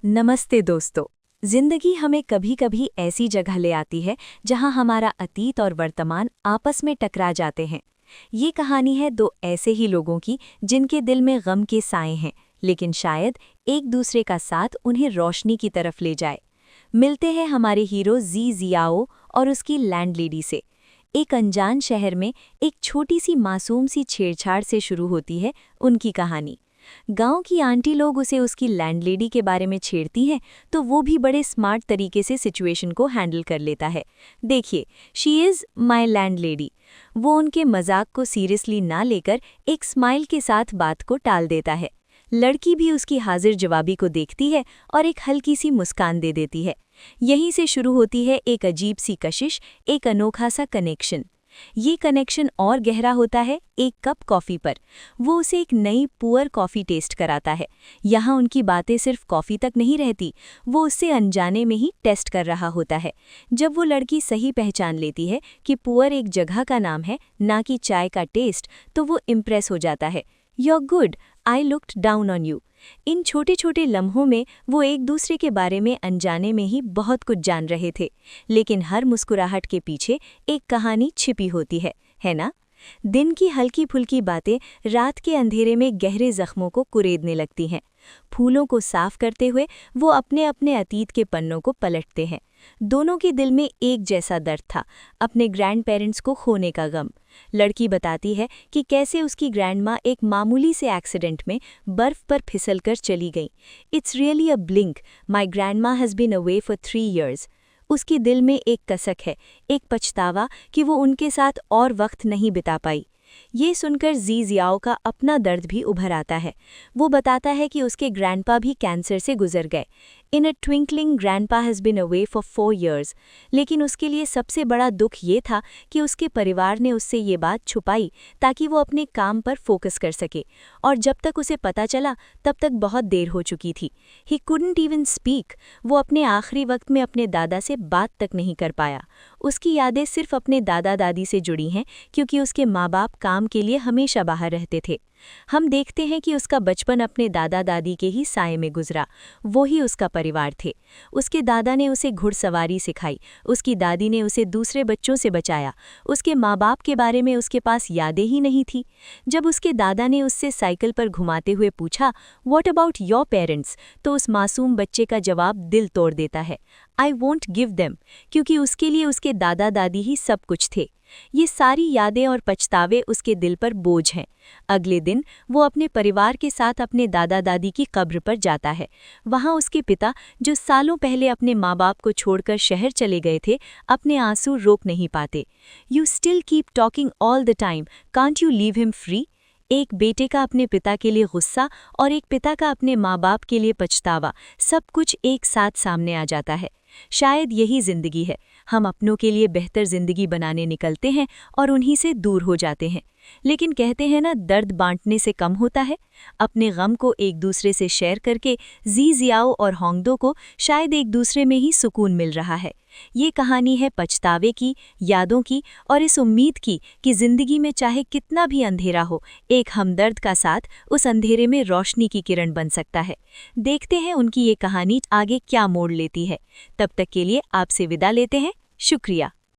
नमस्ते दोस्तों। जिंदगी हमें कभी कभी ऐसी जगह ले आती है जहां हमारा अतीत और वर्तमान आपस में टकरा जाते हैं। ये कहानी है दो ऐसे ही लोगों की जिनके दिल में गम के साए हैं, लेकिन शायद एक दूसरे का साथ उन्हें रोशनी की तरफ ले जाए। मिलते हैं हमारे हीरो जी जियाओ और उसकी लैंडलेडी से। एक अनजान शहर में एक छोटी सी मासूम सी छेड़छाड़ से शुरू होती है उनकी कहानी। गांव की आंटी लोग उसे उसकी लैंडलेडी के बारे में छेड़ती हैं, तो वो भी बड़े स्मार्ट तरीके से सिचुएशन को हैंडल कर लेता है। देखिए, शी इज़ माय लैंडलेडी। वो उनके मजाक को सीरियसली ना लेकर एक स्माइल के साथ बात को टाल देता है। लड़की भी उसकी हाजिर जवाबी को देखती है और एक हल्की सी मुस्कान दे देती है। यहीं से शुरू होती है एक अजीब सी कशिश, एक अनोखा सा कनेक्शन। ये कनेक्शन और गहरा होता है एक कप कॉफ़ी पर। वो उसे एक नई पुअर कॉफ़ी टेस्ट कराता है। यहाँ उनकी बातें सिर्फ कॉफ़ी तक नहीं रहती, वो उससे अनजाने में ही टेस्ट कर रहा होता है। जब वो लड़की सही पहचान लेती है कि पुअर एक जगह का नाम है, ना कि चाय का टेस्ट, तो वो इम्प्रेस हो जाता है। "You're good, I looked down on you." इन छोटे छोटे लम्हों में वो एक दूसरे के बारे में अनजाने में ही बहुत कुछ जान रहे थे, लेकिन हर मुस्कुराहट के पीछे एक कहानी छिपी होती है ना? दिन की हल्की फुल्की बातें रात के अंधेरे में गहरे जख्मों को कुरेदने लगती हैं। फूलों को साफ करते हुए वो अपने अपने अतीत के पन्नों को पलटते हैं। दोनों के दिल में एक जैसा दर्द था, अपने ग्रैंड पेरेंट्स को खोने का गम। लड़की बताती है कि कैसे उसकी ग्रैंडमा एक मामूली से एक्सीडेंट में बर्फ पर फिसलकर चली गई। "It's really a blink, my grandma has been away for 3 years." उसके दिल में एक कसक है, एक पछतावा कि वो उनके साथ और वक्त नहीं बिता पाई। ये सुनकर जी जियाओ का अपना दर्द भी उभर आता है। वो बताता है कि उसके ग्रैंडपा भी कैंसर से गुजर गए। "In a twinkling grandpa has been away for 4 years." लेकिन उसके लिए सबसे बड़ा दुख ये था कि उसके परिवार ने उससे ये बात छुपाई ताकि वो अपने काम पर फोकस कर सके, और जब तक उसे पता चला तब तक बहुत देर हो चुकी थी। He couldn't even speak. वो अपने आखिरी वक्त में अपने दादा से बात तक नहीं कर पाया। उसकी यादें सिर्फ अपने दादा दादी से जुड़ी हैं, क्योंकि उसके माँ बाप काम के लिए हमेशा बाहर रहते थे। हम देखते हैं कि उसका बचपन अपने दादा दादी के ही साए में गुजरा। वो ही उसका परिवार थे। उसके दादा ने उसे घुड़सवारी सिखाई, उसकी दादी ने उसे दूसरे बच्चों से बचाया। उसके माँ बाप के बारे में उसके पास यादें ही नहीं थी। जब उसके दादा ने उससे साइकिल पर घुमाते हुए पूछा, "व्हाट अबाउट योर पेरेंट्स?" तो उस मासूम बच्चे का जवाब दिल तोड़ देता है, "आई वोंट गिव देम", क्योंकि उसके लिए उसके दादा दादी ही सब कुछ थे। ये सारी यादें और पछतावे उसके दिल पर बोझ हैं। अगले दिन वो अपने परिवार के साथ अपने दादा दादी की कब्र पर जाता है। वहाँ उसके पिता, जो सालों पहले अपने माँ बाप को छोड़कर शहर चले गए थे, अपने आंसू रोक नहीं पाते। "You still keep talking all the time, can't you leave him free?" एक बेटे का अपने पिता के लिए गुस्सा और एक पिता का अपने माँ बाप के लिए पछतावा, सब कुछ एक साथ सामने आ जाता है। शायद यही जिंदगी है। हम अपनों के लिए बेहतर जिंदगी बनाने निकलते हैं और उन्हीं से दूर हो जाते हैं। लेकिन कहते हैं ना, दर्द बांटने से कम होता है। अपने गम को एक दूसरे से शेयर करके जी जियाओ और होंगडो को शायद एक दूसरे में ही सुकून मिल रहा है। ये कहानी है पछतावे की, यादों की, और इस उम्मीद की कि जिंदगी में चाहे कितना भी अंधेरा हो, एक हमदर्द का साथ उस अंधेरे में रोशनी की किरण बन सकता है। देखते हैं उनकी ये कहानी आगे क्या मोड़ लेती है। तब तक के लिए आपसे विदा लेते हैं। शुक्रिया।